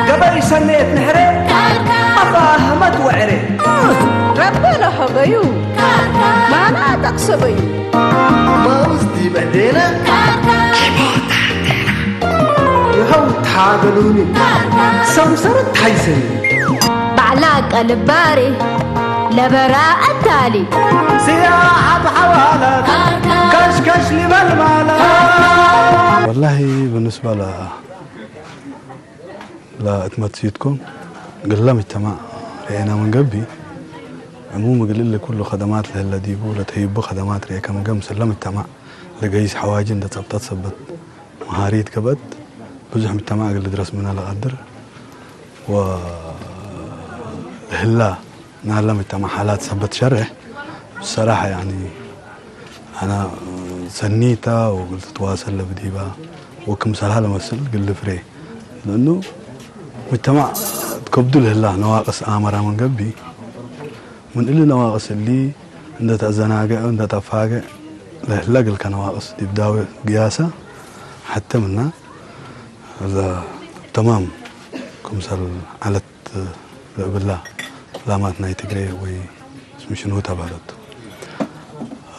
قبل سنة نهرة أفاهمت وعري ربنا حبيو ما أنا تقصبي ما وزدي بعدينا يهو تحاقلوني سمسرت حيسني بعلاك الباري لبراء التالي سياحة بحوالات كشكش لي بالمالا. والله بالنسبة لا اتمتسيتكم قلنا مجتمع رأينا من قبي عموما قلل لي كل خدمات لهلا ديبو لتهيبو خدمات رأيك من قبل سلم مجتمع لقيس حواجن ده تثبت مهاريت كبد بزح مجتمع قل درس منها لقدر و هلا نعلم مجتمع حالات ثبت شرح الصراحة يعني أنا سنيتها وقلت تواصل لبديبا وكم سهل مثل قل فري لأنه مجتمع تكبدوا له نواقص آمرة من قبي من اللي نواقص اللي عند تأذناقة عند تفاقة له لقل كنواقص دي بداوي قياسة حتى منا هذا تمام كمسل على بالله لا ما تناي تقري وي اسمه شنو تبعت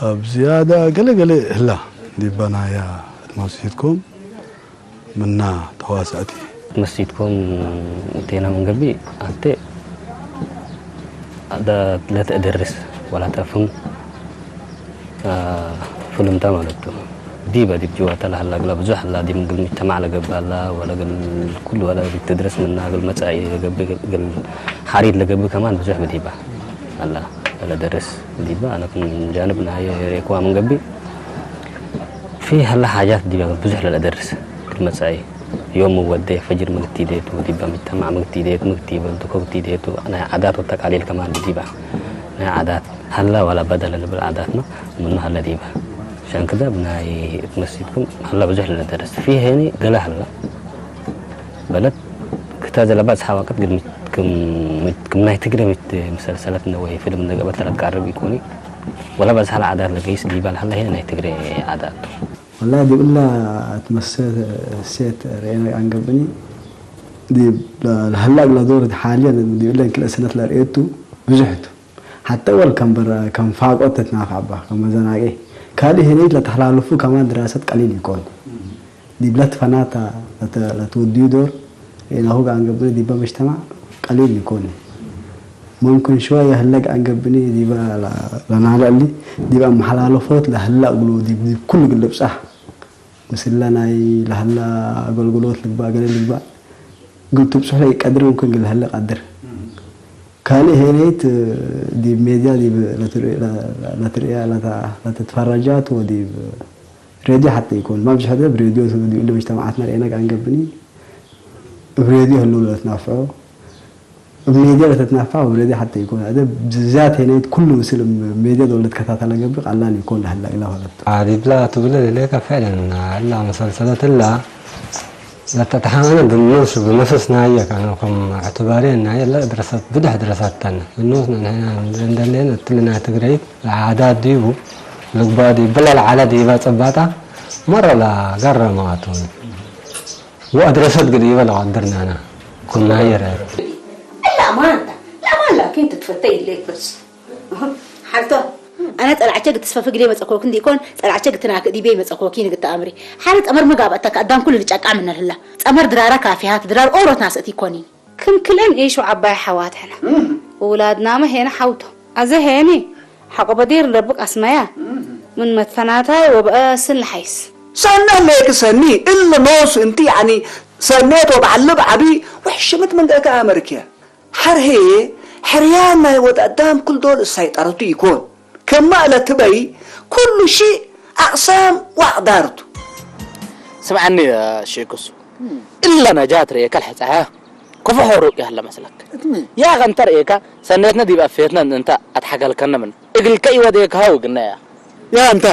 بزيادة قل هلا دي بنايا مسجدكم منا تواساتي مسجدكم تينا من قبل أنت ada لا تدرس ولا تفهم فيلم تمام itu دي بدي بجوات الله هلا قلب زح الله دي من قبل مجتمع لا قبل الله ولا قبل كل ولا بتدرس منها قبل مسائي قبل حريد لا قبل كمان بزح بدي با الله ولا درس بدي با أنا من جانبنا هي ريكوا من قبل في هلا حاجات دي بزح لا درس كل مسائي يوم ودي فجر مقتي ديتو ديبا مجتمع مقتي بلدكو مقتي ديتو أنا عادات والتقاليد كمان ديبا أنا عادات هلا ولا بدل اللي بالعاداتنا منها هلا ديبا عشان كذا بناي تمسيتكم هلا بزح لنا درس فيه هني قال هلا بلد كتاز لباس حواقت قد كم ناي تقرا مسلسلاتنا وهي فيلم نقبل ثلاث قارب يكوني ولا بس هلا عادات لقيس ديبا هلا هي ناي تقرا عادات والله دي قلنا تمسيت سيت رأينا عن قبني دي هلا قلا دور حاليا دي قلنا كل سنة لقيته بجحته حتى أول كان فاق أوتت نافع به كم زناقي كالي هني لتحلالفو كمان دراسات قليل يكون دي بلاد فناتا لتوديو دور إنه هو عن قبني دي بمجتمع قليل يكون ممكن شوية هلا عن قبني دي بقى لنعلق لي دي بقى محلالفات لهلا قلو دي كل قلب صح مثلا ناي لهلا قلقلوت لك بقى قال لك بقى قلت بصح لي قدر ممكن قال هلا قدر كان هنيت دي ميديا دي لا تتفرجات ودي راديو حتى يكون ما بش حدا براديو دي اللي مجتمعاتنا لقينا عن قبني براديو هلو لا تنافعوا الميديا لا تتنافع وبراديو حتى يكون هذا بالذات هنيت كل مسلم ميديا دولة كتاتها لقبل الله يكون هلا إله ولا عادي بلا تقول لك فعلا إلا مسلسلات إلا لا تتحمل بالنص بنفسنا هي كانوا اعتبارين هي لا دراسات بدح دراسات تانية بالنص عندنا تلنا تقريب العادات ديبو القبادي بلا العادات دي بتصباتا مرة لا قرر مواتون وأدرسات قريبة لو قدرنا أنا كنا هي لا ما لك أنت تفتي ليك بس حالته أنا طلعتك تسفى قلي مسأكوك ندي يكون طلعتك تناك دي بي مسأكوكين قلت أمري حالة أمر مقابتك قدام كل اللي جاك عملنا هلا أمر درارة كافيات درار أورط ناس أتيكوني كم كلن إيش وعباي حواتنا أولادنا ما هنا حوته أزهيني حق بدير ربك أسماء من مدفناتها وبقى سن الحيس سنة ليك سني إلا نص أنت يعني سنيت وبعلب عبي وحشمت من ذاك أمريكا حرهي حريانا وقدام كل دول السيطرة يكون كما لا تبي كل شيء أقسام وأقدارته سمعني يا شيكوس إلا نجات ريك الحسها كيف حروق يا هلا مسلك يا غنتر إيكا سنتنا دي بقفيتنا أنت أتحق لك من إقل كي وديك هاو قلنا يا أنت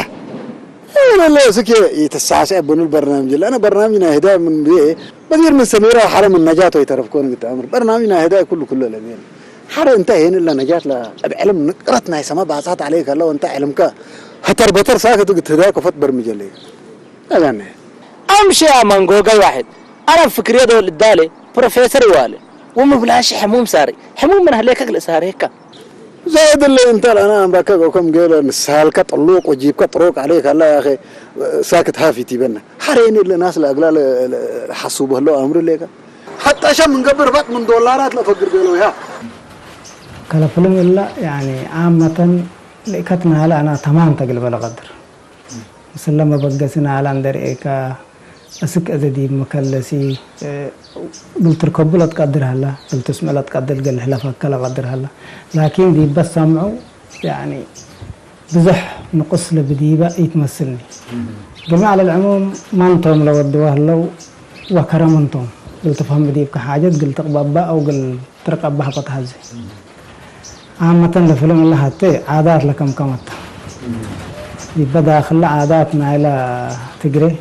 أنا لا سكي يتسعس أبون البرنامج اللي أنا برنامجنا هداية من بيه بدير من سميرة حرم النجاة ويترفكون قلت أمر برنامجنا هداية كله الأمين حر انت هين الا نجات لا بعلم نقرتنا يسمى بعصات عليك الله انت علمك هتر بتر ساكت قلت هداك وفت برمجه لي هذا امشي يا منقوقي واحد انا فكري دول الدالي بروفيسور والي ومبلاش حموم ساري حموم من هليك اقل ساريك زائد اللي انت انا بكا وكم قال نسالك طلوق وجيبك طروق عليك الله يا اخي ساكت هافي تيبنا حرين اللي الناس الاقلال حسوبه له امر ليك حتى عشان من قبل بات من دولارات لا فكر بينه يا كلا فيلم إلا يعني عامة لقيتنا على أنا تمام تقلب على قدر مثل لما بقسنا على أندر إيكا أسك أزدي مكلسي قلت ركب لا تقدر هلا قلت اسمع لا تقدر قال حلفك كلا قدر هلا لكن دي بس سمعوا يعني بزح نقص لبديبة يتمثلني جماعة على العموم ما انتم لو ودوه لو وكرم انتم قلت فهم بديب كحاجة قلت قبابة أو قلت ترقب بحقة هذه عامة الفيلم اللي حتى عادات لكم كمت يبقى داخل عاداتنا إلى تجري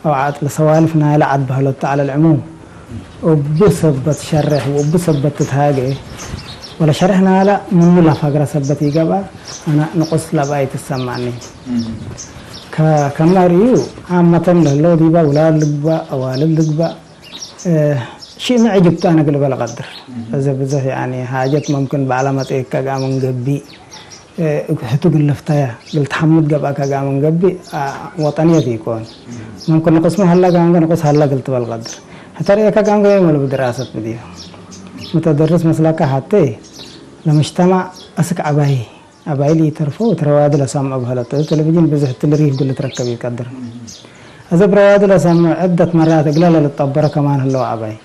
أو عاد لسوالفنا إلى عد بهلت على العموم وبسبت شرح وبسبت تتهاجي ولا شرحنا على من لا فقرة سبتي جبا أنا نقص لبايت السمعني كماريو عامة لو ديبا أولاد لقبا أوالد لقبا شيء ما عجبت أنا قلب القدر إذا بزه يعني حاجات ممكن بعلامة إيه كجا من قبي هتو قلفتها قلت حمد قبا كجا من قبي وطنية يكون ممكن نقسمه هلا كان نقص هلا قلت بالقدر حتى إيه كجا من قبي ولا بدراسة بديه متدرس مسلك حتى لمجتمع أسك عباي لي ترفو ترواد لسام أبهلت التلفزيون بزه تلريه قلت ركبي قدر إذا برواد لسام عدة مرات قلال للطبرة كمان هلو عباي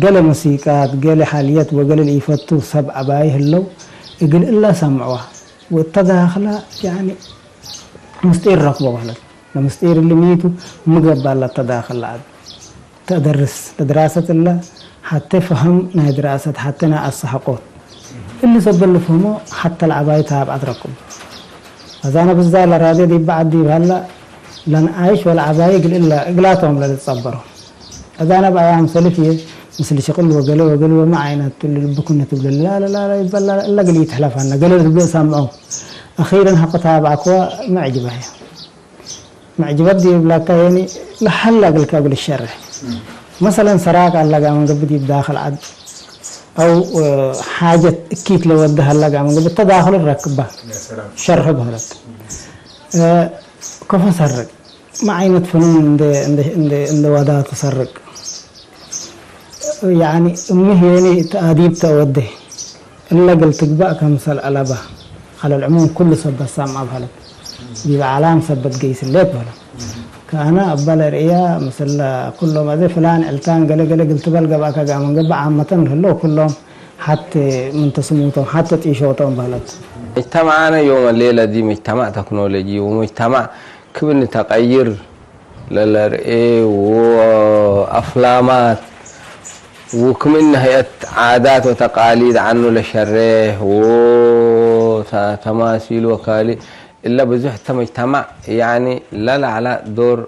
قال موسيقات قال حاليات وقال الإيفتو سب عباي هلو يقول إلا سمعوها والتداخل يعني مستير رقبه وحلت المستير اللي ميتو مقبل للتداخل عاد تدرس لدراسة الله حتى فهم نهي دراسة حتى ناقص حقوق اللي سب اللي فهمه حتى العباية تابعت ركب إذا أنا بالذات الراديو دي بعد دي بهلا لن أعيش والعباية قل إلا إقلاتهم لا تتصبروا إذا أنا بقى عم سلفيه مثل شغل وقالوا ما عينت اللي بكون تقول لا لا لا لا إلا قل يتحلف عنا قالوا تقول سامعوا أخيرا حقتها بعكوا ما عجبها ما عجبت دي بلاك يعني لحلا قل الشرح مثلا سراق الله قام قبل يدخل عد أو حاجة أكيد لو ودها الله قام قبل تداخل الركبة شرح بهلت كيف سرق ما عينة فنون عند ودا تسرق يعني أمي يعني تأديب تودي إلا قلت بقى كمثل ألبا على العموم كل سب السامع بهلت بيبقى علام سبت قيس الليت بهلت كأنا أبلا رئيا مثل كلهم هذا فلان علتان قلت بلقى بقى كقام قبع عامة هلو كلهم حتى منتصموتهم حتى تعيشوتهم بهلت مجتمعنا يوم الليلة دي مجتمع تكنولوجي ومجتمع كبن تغير للرئي وأفلامات وكمن هيئة عادات وتقاليد عنه لشره وتماثيل وكالي إلا بزحت مجتمع يعني لا على دور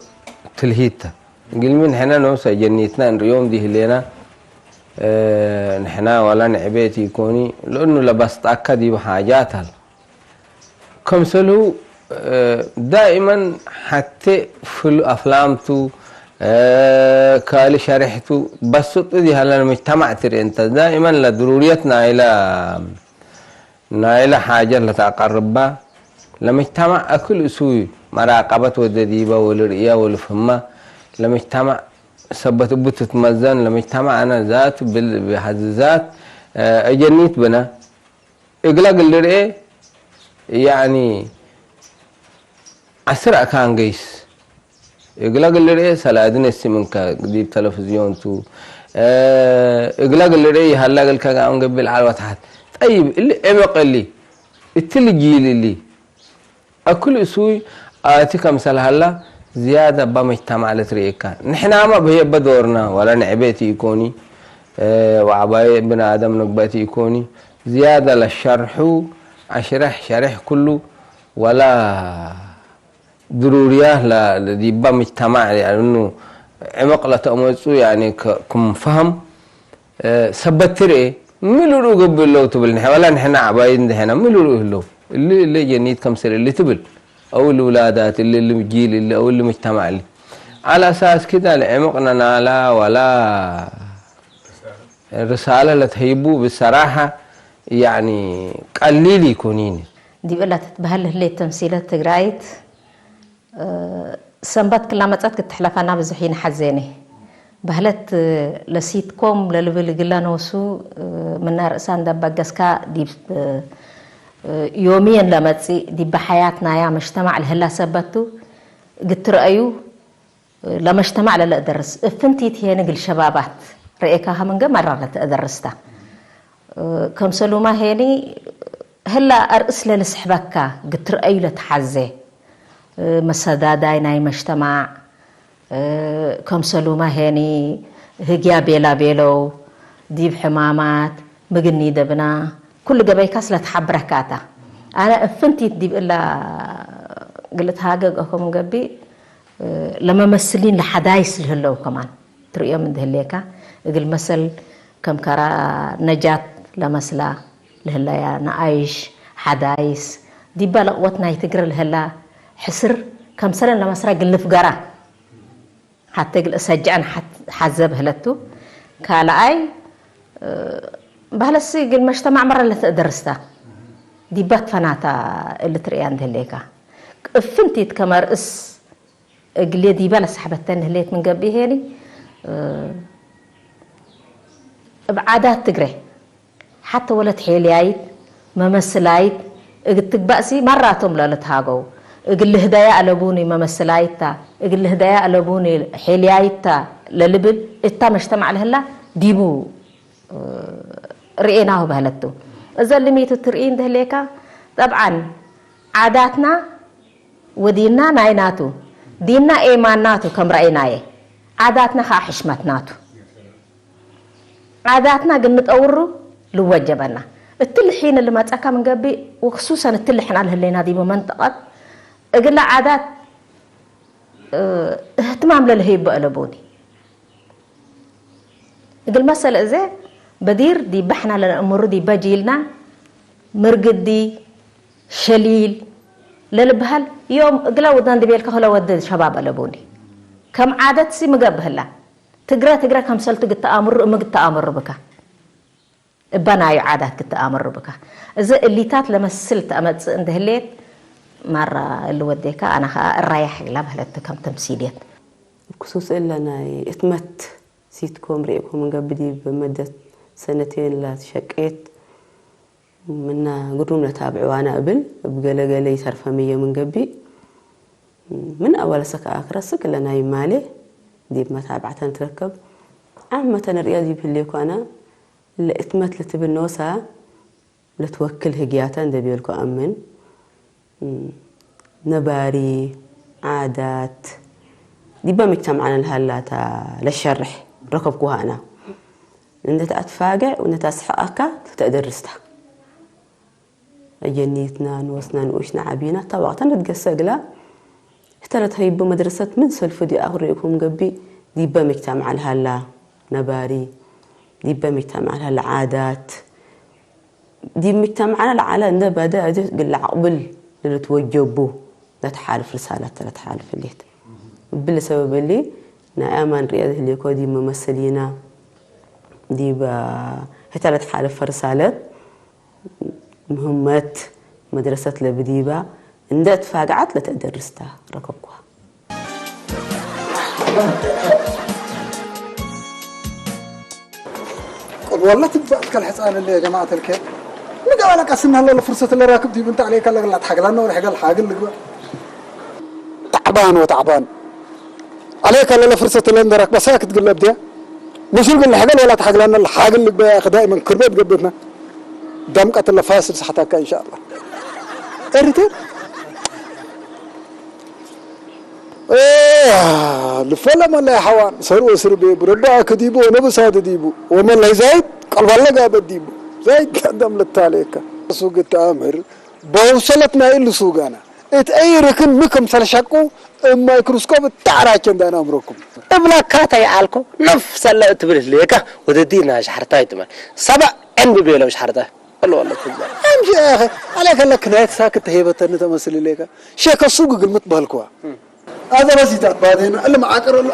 تلهيته قل من هنا نوصى جنيتنا اليوم دي لنا نحنا ولا نعبيتي يكوني لأنه لبس تأكدي بحاجاتها كم سلو دائما حتى في الأفلامتو كالي شرحتو بس دي هلا المجتمع تري انت دائما لضروريتنا إلى حاجة لتقربها لمجتمع أكل أسوي مراقبة ودديبة والرئية والفهمة لمجتمع سبت بتتمزن لمجتمع أنا ذات بهذا ذات أجنيت بنا إقلاق الرئي يعني عسر كان قيس إقلاق الرئي سلادين السمنكا قديب تلفزيون تو إقلاق الرئي هلا قل كان قبل على وتحت طيب اللي أمق اللي التلجيل اللي أكل أسوي آتي مثل هلا زيادة بمجتمع لتريكا نحنا ما بهي بدورنا ولا نعبيتي يكوني وعباية بن آدم نقبتي يكوني زيادة للشرح شرح كله ولا ضرورية لدي بمجتمع يعني إنه عمق لتأمسوا يعني كم فهم سبت تري ملولو قبل لو تبل نحن ولا نحن عبايد نحن ملولو له اللي جنيت كم سنة اللي تبل أو الولادات اللي مجيل اللي أو اللي مجتمع اللي على أساس كده العمقنا نالا ولا الرسالة اللي تهيبوا بالصراحة يعني قليل يكونين دي بقولها تتبهله اللي تمثيلات تقرايت سنبات كلا متات كتحلفنا بزحين حزيني بهلت لسيتكم للبل قلا نوسو من رأسان دبا قسكا دي يوميا لمتسي دي بحياتنا يا مجتمع الهلا سبتو قلت رأيو لما اجتمع لا أدرس فنتي هي نقل شبابات رأيكها من قبل مرة أدرستا كم سلوما هيني هلا أرأس للسحبكا قلت رأيو لتحزي مسداداي مجتمع كم سلوما هيني هجيا بيلا بيلو ديب حمامات مجني دبنا كل جباي كسلة حبركاتا أنا فنتي ديب إلا قلت هاجا أكو من قبي لما مسلين لحدايس لهلو كمان تريا من دهليكا يقول مثل كم كرا نجات لمسلا لهلا يا نعيش حدايس دي بلا وطنا يتقر لهلا حسر كم سنة لما سرا قلف قرا حتى يقول سجعن حزب هلتو كالاي بهلسي يقول مجتمع مرة اللي تدرستا دي بات فناتا اللي تريان دهليكا فنتيت كما رئيس قلي دي بلا سحبتين هليت من قبي هيني بعادات تقري حتى ولد حيليايت ممثلايت قلت بأسي مراتهم لا لتهاجو قل هدايا ألبوني ممثلايتا قل هدايا ألبوني حيليايتا للبل إتا مجتمع لهلا ديبو رئيناه بهلتو إذا اللي ميتو ترئين دهليكا طبعا عاداتنا وديننا نايناتو ديننا إيماناتو كم رأيناي عاداتنا خا حشمتناتو عاداتنا قلت أورو لوجبنا التلحين اللي ما تأكا من قبي وخصوصا التلحين على هاللينا دي بمنطقة أقول عادات اهتمام للهيب بقلبوني أقول مسألة زي بدير دي بحنا للأمور دي بجيلنا مرقد دي شليل للبهل يوم قلا ودان دي بيلك هلا ود شباب قلبوني كم عادات سي مقبهلا تقرا كم سلت قد تأمر ما قد تأمر بك بناي عادات قد تأمر بك إذا اللي تات لما سلت أمد عند هليت مرة اللي وديك أنا الرايح لا بهلت كم تمثيليات بخصوص إلا أنا اتمت سيتكم رأيكم من قبل دي بمدة سنتين لا شقيت منا قدروا نتابع وانا قبل بقلقلي سرفمية من قبي من أول سكة آخر سكة لنا يمالي دي متابعة تركب عامة الرياضي بالليكو أنا اللي اتمت لتبنوسها لتوكل هجياتا دبيلكو أمن نباري عادات دي بمجتمعنا الهلاتا للشرح ركبكوها أنا إن تتفاجئ وإن تسحقك تتدرستها جنيتنا نوسنا نوشنا عبينا طبعا نتقسق لا احتلت هاي بمدرسة من سلف دي أغريكم قبي دي بمجتمع الهلا نباري دي بمجتمع الهلا عادات دي مجتمعنا العلا نبدا قل عقبل اللي توجبوه لا تحالف رسالة لا تحالف اللي بل سبب اللي نأمن رياض اللي كودي ممثلينا دي احتلت حالف رسالة مهمات مدرسة لبديبة إن تفاجعت لتدرستها ركبكوها والله تبقى كالحصان اللي يا جماعة الكيف نقول لك أسمع الله فرصة اللي راكب دي بنت عليك الله لا تحق لنا ولا حق الحاج اللي تعبان وتعبان عليك الله فرصة اللي عندك بس هيك تقول له بدي مش يقول الحاجة ولا تحق لنا الحاج اللي بياخذ دائما كربت قبتنا دمقة اللي فاسد صحتك إن شاء الله قريتين لفلا ما لا حوان سروا سربي بربع كديبو ونبس هذا ديبو وما لا زايد قال والله قابل ديبو زايد قدم للتاليكا سوق التامر بوصلتنا إلى سوقنا اتأيركن مكم سلشقو مايكروسكوب تعراكن دانا امركم ابلا كاتا يعالكو نفس اللي تبرش ليكا وددينا شحرتاي تمام سبع عندي بيلو شحرتاي والله والله كذا امشي يا اخي عليك لك نهايه ساكت هيبه انت تمثل ليكا شيخ السوق قلمت بالكوا هذا بس بعدين اللي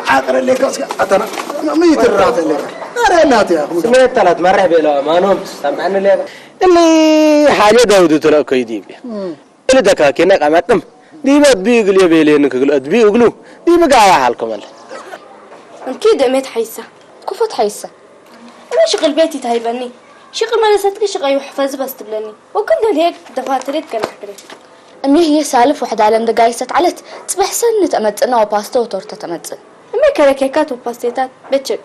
عاقر اللي كاسك اتنا ميت الرات اللي انا ناتي يا اخي سمعت ثلاث مرات بيلو ما نمت سمعني ليه اللي حاجه داود ترى كيدي اللي دكاكينا قامتم دي بيقول يا بيلين كقول ادبي يقولوا دي بقى حالكم الله اكيد ميت حيسه كفت حيسه انا شغل بيتي تهيبني شغل ما نسيتك شغل يحفظ بس تبلني وكنا هيك دفاتريت كان حكري امي هي سالف واحد على دقايسة علت تصبح سنة تمتنا وباستا وتورته تمتن امي كركيكات وباستيتات بتشب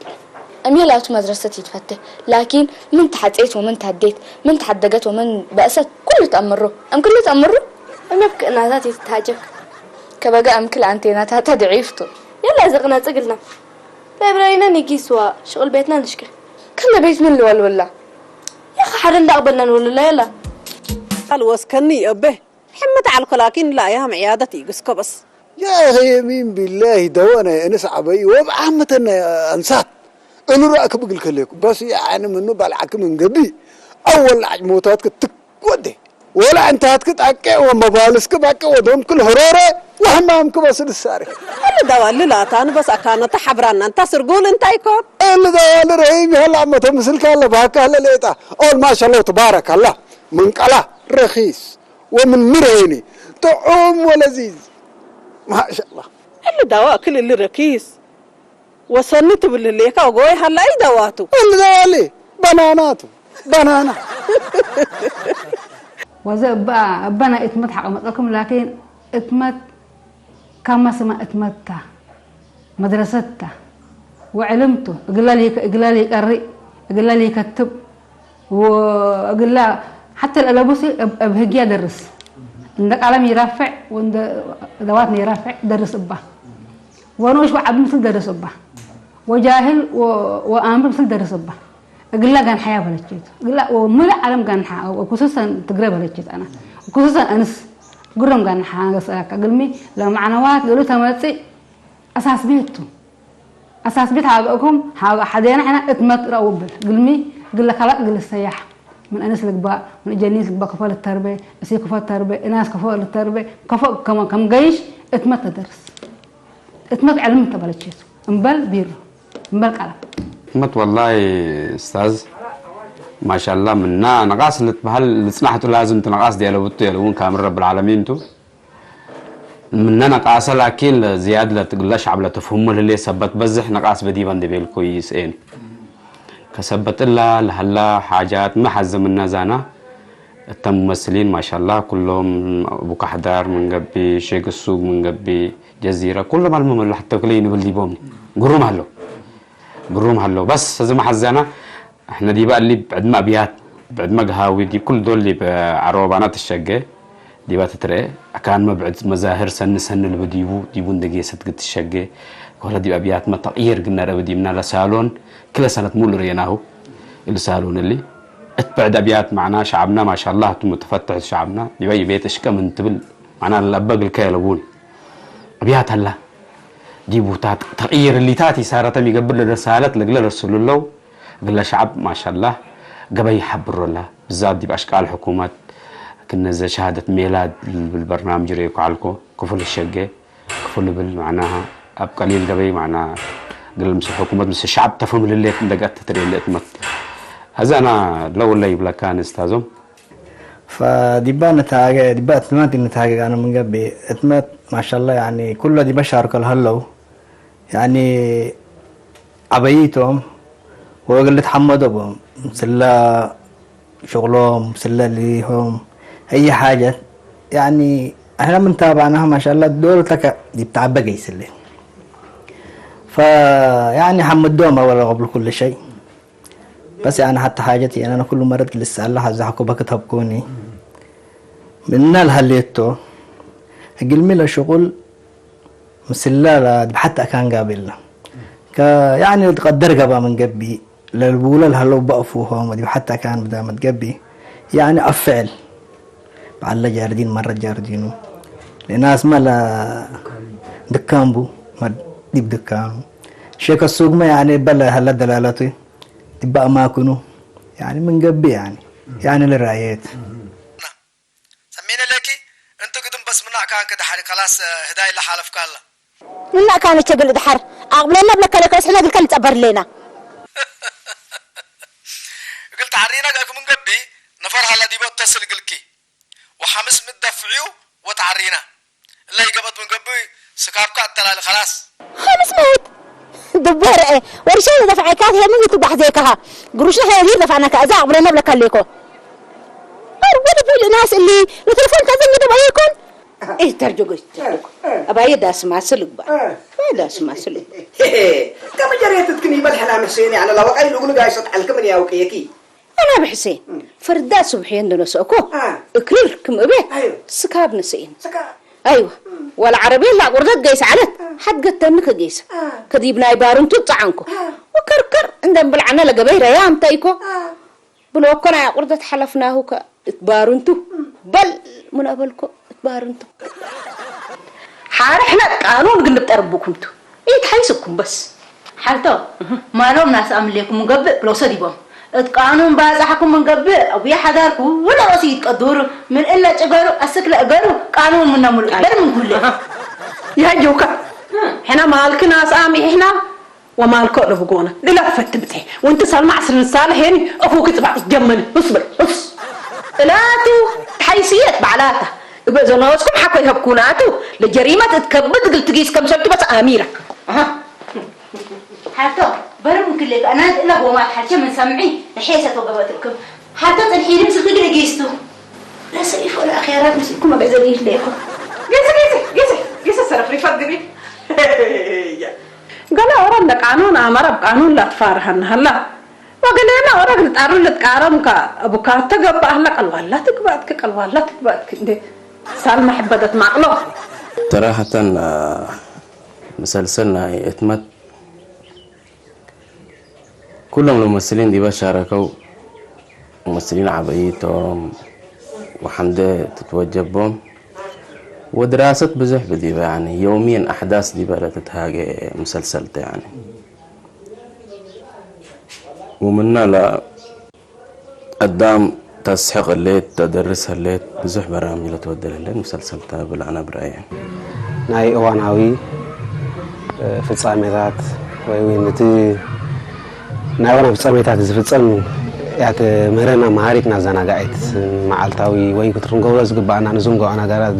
امي لا مدرستي تفتح لكن من تحديت ومن تهديت من تحدقت ومن بأست كله تأمره كله تأمره امي بك ناتاتي تتهاجك كبقى كل انتيناتها ضعيفته يلا زقنا تقلنا بابراينا نيجي سوا شغل بيتنا نشكي كنا بيت من الول ولا يا اخي حرن لا قبلنا ولا يلا الوسكني أبه حمد على لكن لا يا عيادتي قسكو بس يا اخي يمين بالله دوانا انس عبي وبعامة انسات انو راك بقول لكم بس يعني منو بالعك من قبي اول عجموتاتك تكودي ولا انت هتكتعكي ومبالسك باكي ودهم كل هرورة وهمامك بس الساري اللي دوالي لا تاني بس اكانت حبران انت سرقول انت يكون اللي دوالي رهيمي هلا عم تمثلك هلا باكا هلا ليتا اول ما شاء الله تبارك الله من قلا رخيص ومن مرهيني طعوم ولذيذ ما شاء الله اللي دواء كل اللي رخيص وسنت بالليكا وقوي هلا اي دواتو اللي دوالي بناناتو بنانا وزي بنا اتمت حق مطلقكم لكن اتمت كما سما اتمتها مدرستها وعلمته اقلالي قري اقلالي كتب واقلا حتى الالبوسي بهجي ادرس عندك علم يرفع وعند ادواتني يرفع درس ابه ونوش وعب مثل درس ابه وجاهل وامر مثل درس ابه اقلا كان حياه بلجيت اقلا وملا علم كان وخصوصا تقرب بلجيت انا وخصوصا انس قرم كان حاجه قلمي لو معنوات قالوا تمتي اساس بيته اساس بيت هابكم حدينا احنا اتمت روبل قلمي قل لك لا قل السياح من انس لقباء من جنيس لقباء كفال التربيه اسي كفال التربيه ناس كفال التربيه كفال كم جيش اتمت درس اتمت علم تبلجيت امبل بيرو امبل قلم اتمت والله استاذ ما شاء الله منا نقاص اللي بهال سمحتوا لازم تنقاص ديالو بتو يلون كامل رب العالمين تو مننا نقاص لكن زياده لا تقولش عبله تفهم اللي ثبت بزح نقاص بدي بند بيل كويس ان كثبت الله لهلا حاجات ما حزمنا زانا الممثلين ما شاء الله كلهم ابو كحدار من قبي شيخ السوق من قبي جزيره كلهم المهم حتى كلين بلدي بوم قروم هلو بس اذا ما حزنا احنا دي بقى اللي بعد ما ابيات بعد ما قهاوي دي كل دول اللي بعروبانات الشقه دي بقى تترى كان ما بعد مزاهر سن اللي بديبون دقيسه قد الشقه ولا دي ابيات ما تغيير قلنا بدي من الصالون كل سنه مول ريناهو الصالون اللي اتبعد ابيات معنا شعبنا ما شاء الله متفتح شعبنا يبي بيت اشكى من تبل معنا الابق الكيلون ابيات هلا دي بوتات تغيير اللي تاتي صارت يقبل الرسالات لقل رسول الله قال شعب ما شاء الله قبل يحبر الله بالذات دي باشكال حكومات كنا زي شهاده ميلاد بالبرنامج ريكو علكو كفل الشقه كفل معناها اب قليل قبل معناها قال مس حكومه مس الشعب تفهم اللي دقت تري اللي اتمت هذا انا لو اللي يبلا كان استاذهم فديبان نتاجه ديبات اتمات نتاجه انا من قبل اتمات ما شاء الله يعني كله دي بشار كل هلو يعني عبيتهم وقلت حمدهم مسلا شغلهم مسلا ليهم اي حاجه يعني احنا بنتابعناها ما شاء الله دولتك دي بتعبى جيس اللي فيعني حمدهم ولا قبل كل شيء بس يعني حتى حاجتي يعني انا كل مره لسه الله حزحكوا بكتب كوني من الهليتو قلمي له شغل مسلا حتى كان قابلنا يعني تقدر قبا من قبي للبوله هلو بقفوهم ودي حتى كان بدا ما تقبي يعني افعل بعد جاردين مره جاردينو لناس ملا دكامبو ما ديب دكام شيك السوق ما يعني بلا هلا دلالتي تبقى ما كنو يعني من قبي يعني للرايات سمينا لكي انت قدم بس منع كان كده حالي خلاص هداي لحالف كالا منع كان يشغل دحر اقبلنا بلك لك احنا قلت كان تصبر لنا قلت عرينا قالكم من قبي نفر هلا دي بتصل قلكي وحمس مدفعيو وتعرينا اللي قبض من قبي سكابك التلال خلاص خمس موت دبر ايه ورشان دفعكات هي من تبح زيكها قروشنا هي غير دفعنا كذا اقبلنا بلك لكم ولا في الناس اللي التليفون كذا يدب ايكم ايه ترجوك ابا يدا اسمع سلك بقى يدا اسمع سلك كم جريت تكني بالحنا حسين يعني لو قايل يقول قايس على كم يا وكيكي انا بحسين فردا صبحي عندنا سوكو اكلكم ابي سكاب نسين ايوه والعربيه لا قردت قيس علت حد قتنك قيس كديبنا يبارن تطعنكو وكركر عندنا بالعنا لقبيره يا امتيكو بلو كنا قردت حلفناه كبارنتو بل من قبلكم بارنتو حارحنا قانون قلب تربكمتو ايه تحيسكم بس حالتو ما لهم ناس امليكم مقبل لو صديبهم قانون بازحكم من قبل ابي حداركم ولا رصيد قدور من الا تقروا اسكل اقروا قانون من نمل بل من كله يا جوكا احنا مالك ناس امي احنا ومالك رفقونا لا فتبتي وانت سلمى عصر الصالح يعني اخوك تبع تجمل اصبر اص ثلاثه حيثيات بعلاته إذا ناوسكم حكوا يهبكوناتو لجريمة تكبد قلت تقيس كم سبت بس أميرة حتى برم كلك أنا إلا هو ما حكي من سمعي لحيسة وقباتكم حتى الحين مسك لي قيستو لا سيف ولا خيارات مسككم ما بعزليش ليكم قيس السرف رفض بي قال أورنا قانون أمر بقانون لا تفارهن هلا وقال لنا أورا قلت أرون لتقارن كأبو كارتا قبا أهلا قلوا لا تقباتك قلوا لا تقباتك سالمة حبدت معقله صراحة مسلسلنا اتمت كلهم الممثلين دي بشاركوا ممثلين عبايتهم وحمدة تتوجب بهم ودراسة بزح بدي يعني يوميا أحداث دي بقى تتهاجي مسلسلته يعني ومنا لا قدام تسحق الليت تدرسها الليت بزح برامج لا تودل الليت مسلسل تابل أنا برأيي ناي أواناوي في الصامتات وينتي نايوانا في الصامتات إذا في الصام يعني مهرنا مهاريتنا زنا قاعد معلتاوي وين كترون جواز قبعنا نزنقو أنا قرأت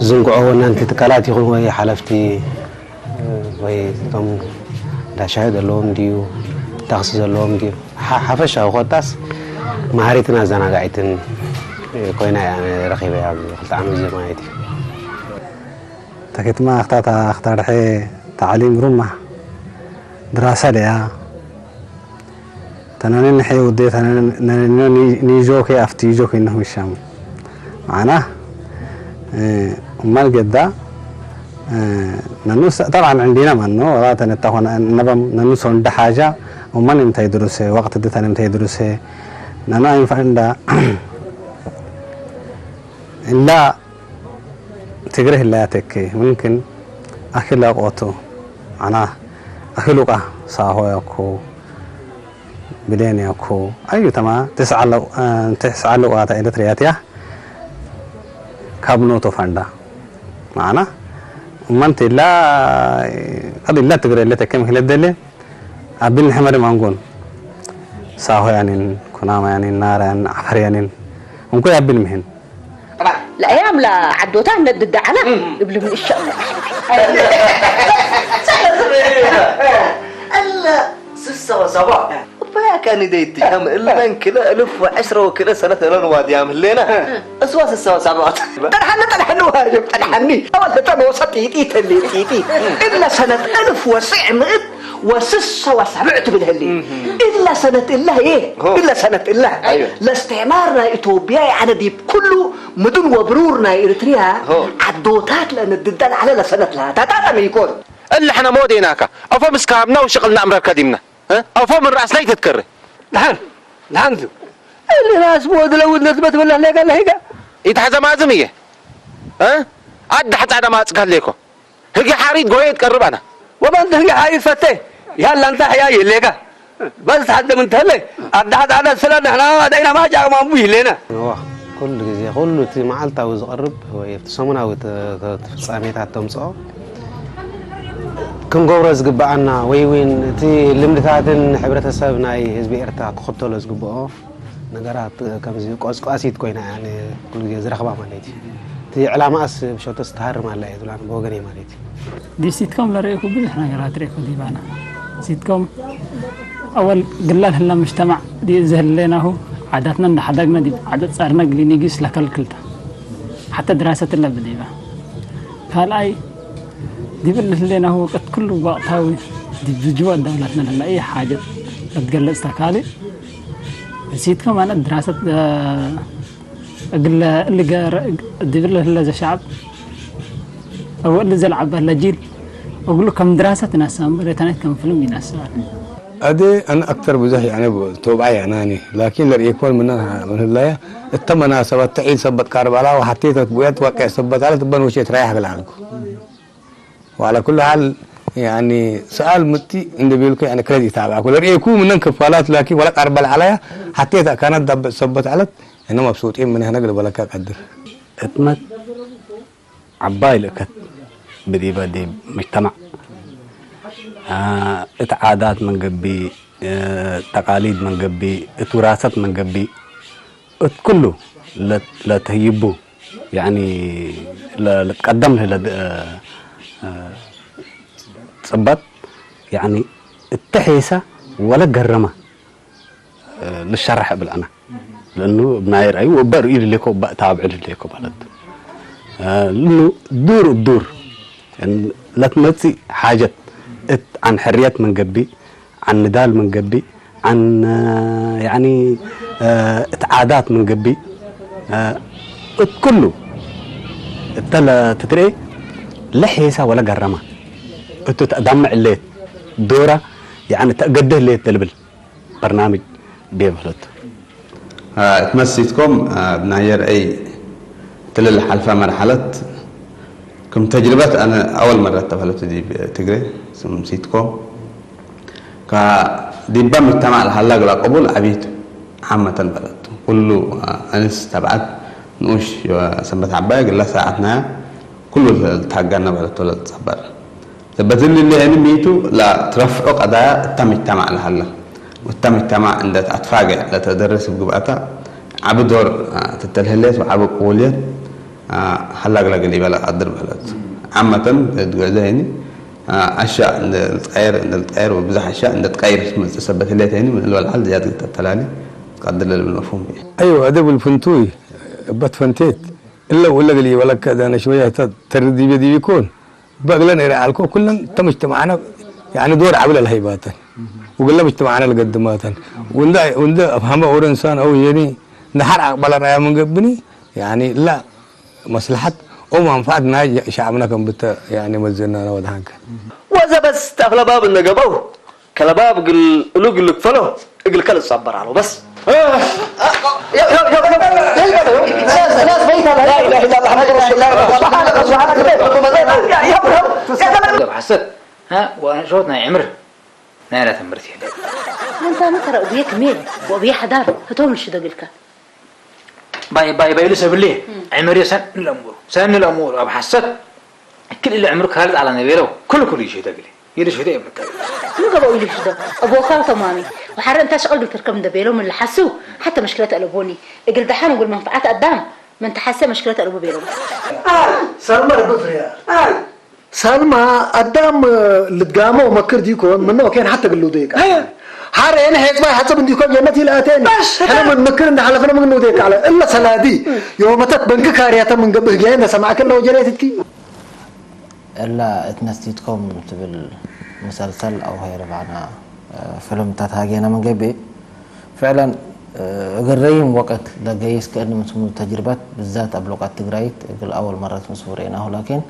زنقو أنا أنت تكالات يكون وهي حلفتي وهي تم دا شاهد اللهم ديو تخصص اللهم ديو حفشة وخطاس مهارتنا زنا قاعدين كوينا يعني رخيبة يا خلت عنو زي ما يدي تكت ما اختار حي تعليم رمح دراسة ليا تنانين حي ودي تنانين نيجوكي افتيجوكي انهم الشام معناه امال قدا ننوس طبعا عندنا منو ولا تنتهون نبم ننوس عند حاجة ومن انتهي درسه وقت دي انتهي درسه نانا ينفع عند إلا تجره لا تكي ممكن أكل قوته أنا أكلك صاحو يكو بدين يكو أيو تما تسعى لو آتا إلى ترياتيا كابنو تفندا معنا من تلا قد لا تجره لا تكي مخلد دلي أبين حمر مانقون صاحو يعني كنام يعني النار يعني عفر يعني ممكن أبين مهن لا أيام لا عدوتان ندد على قبل من إن شاء الله ألا سسة وسبع فيا كان يديتي هم إلا من كلا 1010 وكلا سنة لنا وادي عام لنا أسوا سسة وسبع تنحن واجب تنحني أول تنوصل تيتي إلا سنة 1900 وسسة وسبعت بالهلي إلا سنة الله إيه إلا سنة الله لاستعمارنا إثيوبيا يعني دي كله مدن وبرورنا إريتريا عدوتات لأن الددان على سنة لها تاتا ميكون اللي احنا مودي هناك أفا مسكابنا وشغلنا أمر كديمنا أفا من رأس لا يتذكر لحن اللي ناس بود لو نثبت ولا لا قال هيك يتحزم عزمية أد حتى أنا ما أتقال لكم هجي حريد قوي تقرب أنا وبنت هجي حريد فتة يلا أنت حياي ليك بس حد من تهلي أد حتى أنا سلنا إحنا دينا ما جاء ما مبيه لنا كل جزء كل معلتا وزقرب هو يفتسمنا وتفصاميت التمصاو كم جورز جبعنا وين تي لمدتاتن حبرتسبنا حزب إرتا كخطلو زجبعه نجارات كم زي قاسيت كوينا يعني كل جزء رخبة مالتي تي علامة أس بشو تستهر مالي دولان بوغني مالتي دي سيتكم لا رأيكم بيحنا نجارات رأيكم دي بانا سيتكم أول قلال هلا مجتمع دي زهل لنا هو عاداتنا نحدقنا دي عادات صارنا قلي نيجيس لكل كلتا حتى دراسة اللي بديبا فهالاي دي بالله لنا هو قد كله وقتاوي دي بجوا دولتنا لما أي حاجة تقل استقالي نسيت كمان دراسة أقول اللي قار دي بالله لنا شعب أو اللي زل عبه لجيل أقول له كم دراسة ناس بريتانيت كم فيلم ناس أدي أنا أكثر بزح يعني توبعي يعني لكن لر يكون منها من الله التمنا سبت تعيد سبت كاربلا وحطيت بويات وقع سبت على تبان وشيت رايح بالعنكو وعلى كل حال يعني سؤال متي عند بيقولك يعني كريدي تابع كل لر يكون منن كفالات لكن ولا كاربل عليها حطيت كانت دب سبت على إنه مبسوطين من هنا قلب ولا كقدر اتمت عباي لكت بدي مجتمع اتعادات من قبي تقاليد من قبي اتوراثات من قبي كله لا تهيبه يعني لا تقدم له تصبت يعني التحيسة ولا قرمة للشرح بالأنا لأنه بناير أيوة وبر إير ليكو بتابع ليكو بلد لأنه دور يعني لا تمسي حاجة عن حريات من قبي عن نضال من قبي عن يعني اتعادات من قبي كله التلا تدري لحيسة ولا قرمة انتو تدمع الليت دورة يعني تقده الليت تلبل برنامج بيبلد تمسيتكم بناير أي تلل حلفة مرحلة كم تجربة أنا أول مرة تفعلت دي بتجري سمسيتكم كديبا مجتمع الحلاق لا قبول عبيد عامة البلد كله أنس تبعت نوش سبت عباية قال ساعتنا كله تحقنا بلد ولا تصبر ثبت اللي يعني ميتو لا ترفعوا قضايا تم مجتمع الحلاق والتم مجتمع عند أتفاجئ لا تدرس بجبعتها عبدور تتلهلت وعبد قوليت حلاق لا قليبا لا قدر بلد عامة تقول يعني أشياء عند التغير وبزح أشياء عند التغير تثبت اللي تاني من الحل زيادة التلالي تقدر للمفهوم أيوة أدب الفنتوي بتفنتيت إلا ولا قلي ولا كذا أنا شوية تردي بدي يكون بقولنا إلى الكو كلن تمجتمعنا يعني دور عبل الهيبات وقلنا مجتمعنا القدمات وندا أفهم أور إنسان أو يعني نحر أقبلنا يا من قبني يعني لا مصلحة ومنفعتنا شعبنا كم بت يعني مزلنا ودهانك وإذا بس تغلب باب النجابو كلا باب قل فلو اقل كل الصبر على بس ناس بيتها لا اله الا الله محمد رسول الله حسيت ها وانا شوتنا عمر نانا تمرتي انت ما ترى ابيك ميل وابي حدار فتوم الشدقلك باي لسه بالله عمري سن الامور ابو حسيت كل اللي عمرك خالد على نبيله كل شيء تقلي يلي شو دايما شنو قبوا يلي شو ابو خالته مامي وحرر انت شغل بتركب دبيلهم اللي حسوا حتى مشكلات قلبوني قلت دحين نقول منفعات قدام ما انت حاسه مشكلات قلبو بيلهم سلمى ربفريا سلمى قدام اللي تقاموا ومكر ديكون منه كان حتى قالوا ديك حارة أنا هيك ما حسب إني كم جنتي لا تاني أنا من مكر إن حلفنا من نوديك على إلا سلادي يوم تك بنك كارياتا من قبل جاينا سمعك الله وجريتك إلا اتنستيتكم تبل مسلسل أو هي ربعنا فيلم تتهاجينا من قبل فعلا قريم وقت لجيس كأنه مسمو تجربات بالذات أبلغات تجريت قبل أول مرة مسورينه لكن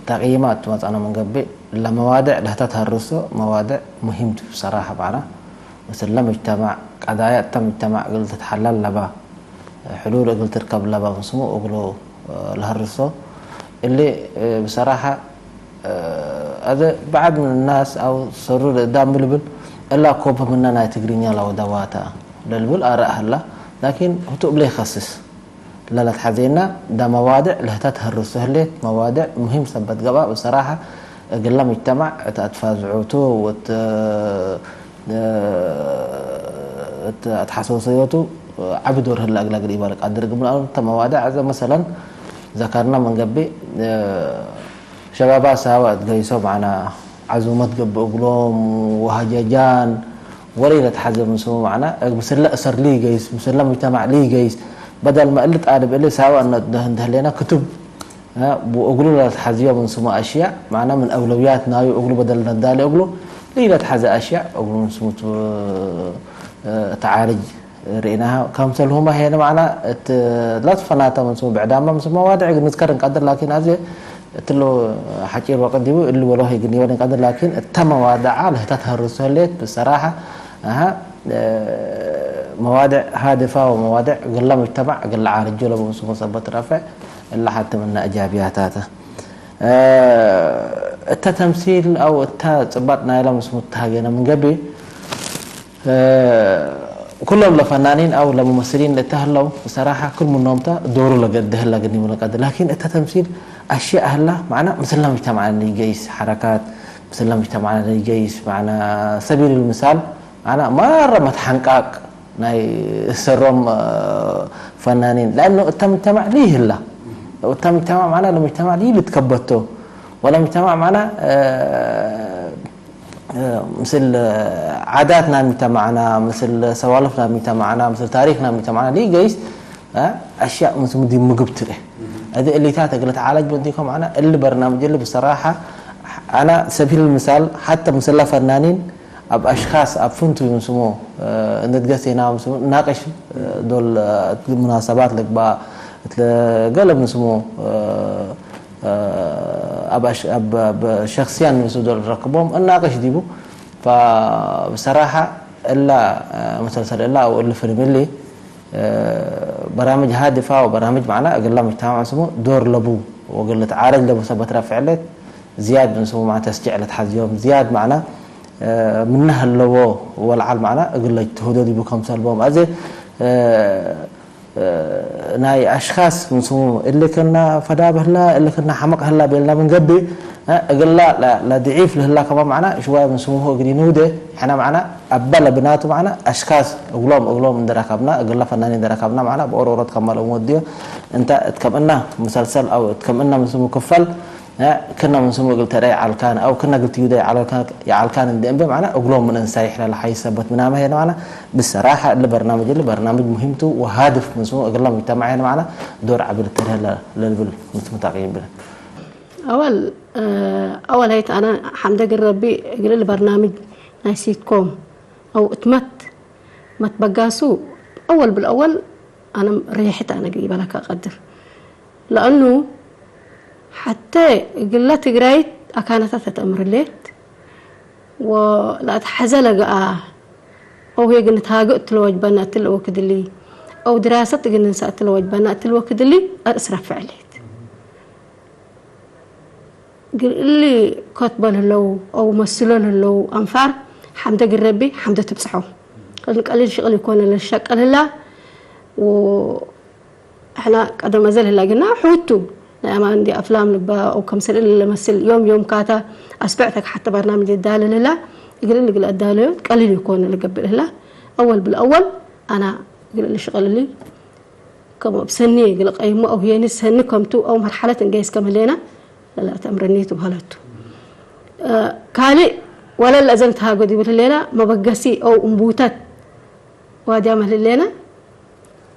تقييمات مثلا من قبل لمواضع لها تتهرسه مواضع مهمة بصراحة بعنا مثلا مجتمع قضايا تم مجتمع قلت تحلل لبا حلول قلت تركب لبا مسمو قلوا الهرسو اللي بصراحة هذا بعد من الناس أو سرور دام بلبل إلا كوبا مننا تقرينيا لو دواتا للبل آراء هلا لكن هو بلي خصص لا تحزينا ده مواضع له تتهرسو هلي مواضع مهم سبت قبا بصراحة قلنا مجتمع تفازعوتو تحسوسيوتو عبدور هلا أقل قريبا لك أدرك من أنت مواضع مثلا ذكرنا من قبل شباب ساوات جايسوا معنا عزومات قبل أقلوم وهججان وليلة حزب مسمو معنا مسلا أسر لي جايس مسلا مجتمع لي جايس بدل ما قلت أنا بقول سوا إن ده لنا كتب وأقولوا لا تحزيه من سمو أشياء معنا من أولوياتنا يقولوا بدل ندال يقولوا ليلة حزة أشياء أقولوا من سمو تعالج رئيناها كمثل هما هنا معنا لا تفناتا من سمو بعدما من سمو وادع نذكر نقدر لكن هذا تلو حكي الوقت دي اللي والله يقني ولا نقدر لكن التم وادعة له تتهرس هليت بصراحة مواضع هادفة ومواضع قلنا مجتمع قلنا عارج ولا بمسمو صبت رافع إلا حتى من إيجابياتها التمثيل أو صبتنا إلى مسمو التهاجنا من قبل كلهم لفنانين أو لممثلين لتهلوا بصراحة كل من نومته دوره لقد هلا قدني ولا قد لكن التمثيل أشياء هلا معنا مثل مجتمعنا اللي جيس حركات مثل مجتمعنا اللي جيس معنا سبيل المثال أنا مرة متحنقق ناي سرهم فنانين لأنه المجتمع ليه هلا المجتمع معنا المجتمع ليه بتكبته ولا مجتمع معنا مثل عاداتنا مجتمعنا مثل سوالفنا مجتمعنا مثل تاريخنا مجتمعنا ليه جايز أشياء مثل دي مقبتره هذه اللي قلت عالج بنديكم معنا اللي برنامج اللي بصراحة أنا سبيل المثال حتى مثل فنانين أب أشخاص أب فنتو يسموه نتقسينا ناقش دول مناسبات لك با قلب نسموه أب شخصيا دول ركبهم ناقش ديبو فبصراحة إلا مسلسل إلا أو إلا فيلم اللي برامج هادفة وبرامج معنا أقول لهم مجتمع نسموه دور لبو وقلت عارض لبو سبت رافع لك زياد نسموه مع تسجيع لتحزيهم زياد معنا منها اللو والعال معنا أقول لك تهدو دي بكم سلبهم أزي ناي أشخاص نسموه اللي كنا فدابه هلا اللي كنا حمق هلا بيننا من قبل أقول لا ضعيف له هلا كمان معنا شوية نسموه قرينوده إحنا معنا أبلا بناته معنا أشخاص أقولهم من دركبنا أقول له فنانين دركبنا معنا بأورورات كمال أموديو أنت تكملنا مسلسل أو تكملنا نسموه كفل كنا نسموه قلت رأي على الكان أو كنا قلت يودي على الكان اللي أنبي معنا أقولهم من إنسايح لا حي سبت منامه هنا معنا بالصراحة اللي برنامج مهمته وهادف نسموه أقول لهم مجتمعين معنا دور عبر الترهل للمتابعين بنا أول هيت أنا حمد ربي قال لي برنامج نسيتكم أو اتمت ما تبقاسوا أول بالأول أنا ريحت أنا قريبة لك أقدر لأنه حتى قلت قريت أكانت تتأمر الليت ولا تحزل أو هي قلت هاقت الوجبنا الوقت اللي أو دراسة قلنا نسأت الوجبنا الوقت اللي أسرع فعليت اللي كتبه له أو مثله له أنفار حمد ربي حمد تبصحه قال لي شغل يكون للشك قال لا وإحنا قدر ما زال هلا قلنا حوتو لما عندي أفلام لبا أو كمثل اللي مثل يوم كاتا أسبعتك حتى برنامج الدالة لا يقول لي قل الدالة قال لي يكون اللي قبل لا أول بالأول أنا قال لي شغل لي كم بسني قال قيمة أو هي نسهنكم تو أو مرحلة نجيس كملينا لا تمرنيتو بهالتو كالي ولا لازلت هاقدي بالليلة ما بقسي أو أنبوتات وادي عمل الليلة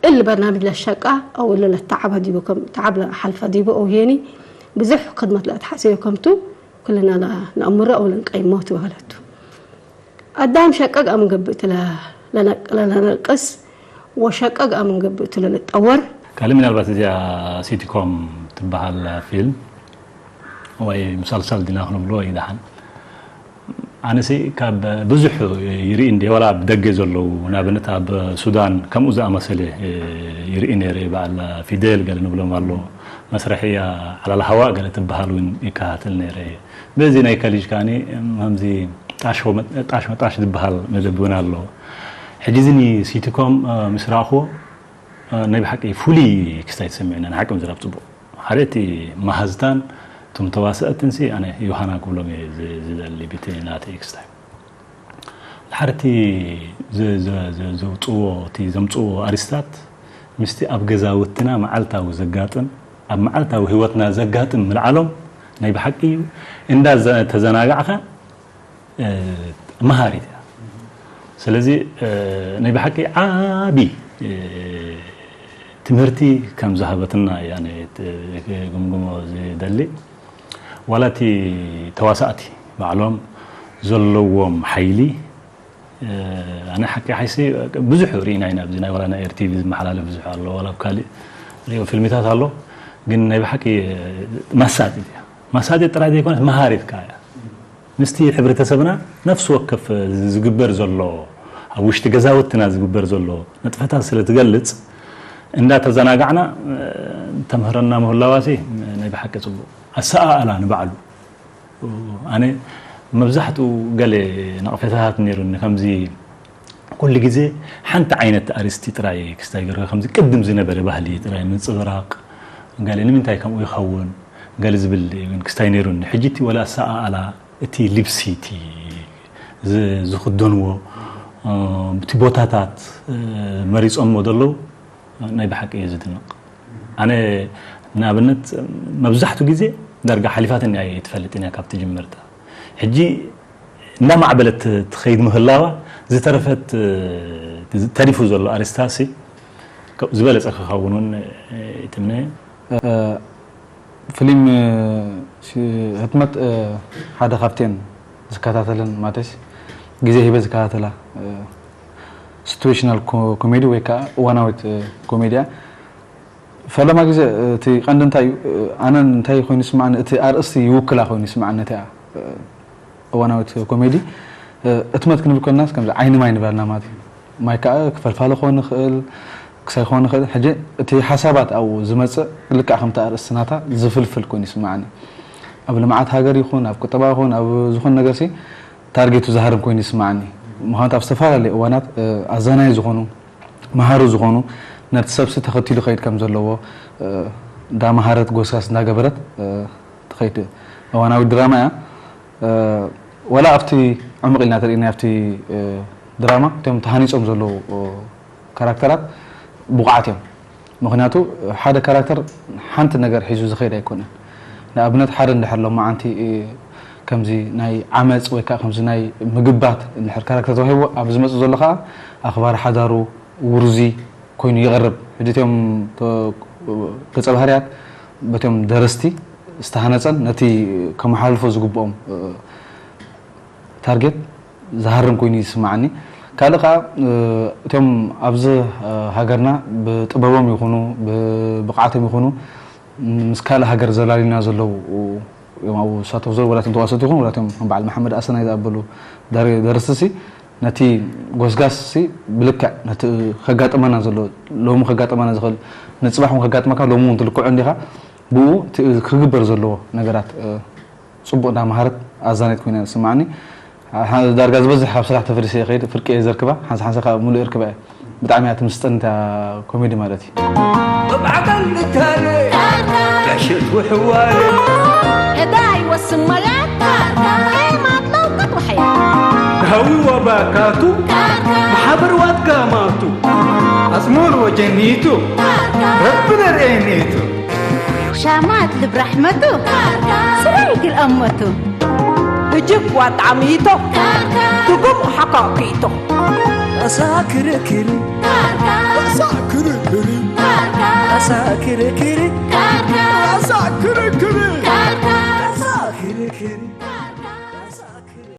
اللي برنامج للشقة أو اللي للتعب دي بكم تعب حلفة دي أو هيني بزح خدمة لا تحسيكم تو كلنا نأمر أو نقيموت بهالتو قدام شقة أم قبت لنا نقص وشقة أم قبت لنا نتطور كلمنا البات دي سيتي كوم تبع الفيلم وي مسلسل دينا خلو بلو يدحن أنا سي كاب بزح يرين دي ولا بدقة زلو نابنتها بسودان كم أزا مسألة يرين يري بعد فيديل قال نبلو مالو مسرحية على الهواء قالت بهالوين يكاتل نيري بزي ناي كاليج كاني همزي طاش دبهال مدبونا له حجزني سيتكم مسراخو ناي بحقي فولي كستايت سمعنا حقم زراب صبو حريتي مهزتان تم تواسأتنسي أنا يوحنا كلهم زي اللي بيتيناتي كستايت حرتي زوطو زمطو أرستات مستي أبجزاوتنا معلتا وزقاتن أب معلتا وهوتنا زقاتن من العالم ناي بحقي إن دا تزناقعها مهاري سلازي ناي بحقي عابي تمرتي كم ذهبتنا يعني قمقمو زي دلي ولا تي تواسأتي معلوم زلوهم حيلي أنا حكي حيسي بزح رينا هنا بزنا ولا أنا إرتي بز محلال بزح الله ولا بكالي اللي هو فيلميتات الله قلنا بحكي مسادي ترى دي يكون مهاري كايا مستي حبرة سبنا نفس وقف زجبر زلوا أو وش تجزاوتنا زجبر زلوا نتفتح سلة تجلس إن لا تزناقعنا تمهرنا مهلواسي نبحكي صبو الساعة أنا نبعلو أنا مبزحت وقال لي نقفتها نيرو إن خمزي كل جزء حنت عينة أرستي تراي كستايجر خمزي قدم زينة بربهلي تراي من صغراق قال لي من تاي كم يخون قال زبل من كستاينيرو إن حجتي ولا ساعة على تي لبسيتي زخدونو بتبوتاتات مريض مودلو ناي بحق يزدنق أنا نابنت مبزحت جزء درجة حليفات إني يتفلت إني كابت جمرتها حجي نما عبلت تخيد مهلاوة زي ترفت تعرفوا زلوا أرستاسي زبالة أخوانون يتمنى فيلم هتمت هذا خفتين زكاتاتلن ماتش جزء هي بزكاتلا situational comedy ويكا واناوت كوميديا فلما جزء تي عندن تاي أنا نتاي خوين اسمعنا تي أرأسي يوكلا خوين اسمعنا تاع واناوت كوميدي اتمت كن بكل الناس كم عين ما ينبالنا ماتي ما يكا فلفال خون خل كسي خون خل حاجة تي حسابات أو زمت لك أخم تأرأس سناتا زفلفل كون يسمعني قبل ما عاد هاجر يخون أو كتبا يخون أو زخون نجسي تارجت زهرم كون يسمعني مهانت أفسفال اللي وانات أزانا يزخونو مهارو زخونو نتسبس تختيل خير كم زلوا دا مهارت جوساس ناقبرت تخيل وانا الدراما ولا أفتي عمق لنا ترى إني أفتي دراما تم تهانيس زلوا كاركترات بقعتهم مغنياتو هذا كاركتر حنت النجار حيزو خير يكون لا أبنت حرن نحر لو ما أنتي كم زي ناي عمز ويكا كم زي ناي مجبات نحر كاركتر هو أبزمت زلخا أخبار حضارو ورزي كون يغرب بديتهم قصة بهاريات بتهم درستي استهانتن نتي كم حالفو زقبهم تارجت زهرم كون يسمعني كالقا تهم أبز هاجرنا بتبوم يخونو بقعتهم يخونو مسكال هاجر زلالينا زلوا يوم أو ساتو زل ولا تنتواصل يخون ولا تهم بعد محمد أسنا إذا قبلوا درستي نتي غوسغاسي بلكع نت خغاط مانا زلو لوم خغاط مانا زخل نصباحون خغاط ماكا لوم تلكو عندها بو خغبر زلو نغرات صبو دا مهارت ازانيت كوينا سمعني دارغاز بزح بصراحه تفرسي خير فرقي زركبا حنس حنسخه مولو يركبا بطعمها تمستنتا كوميدي مالتي بعقل التالي عشت وحوالي اداي والسملات ما طلوقت وحياه هو باكاتو محبر وات كاماتو أسمور وجنيتو ربنا رينيتو شامات برحمتو سريك الأمتو تجيب وات عميتو تقوم حقاقيتو أساكر كري أساكر كري أساكر كري أساكر كري أساكر كري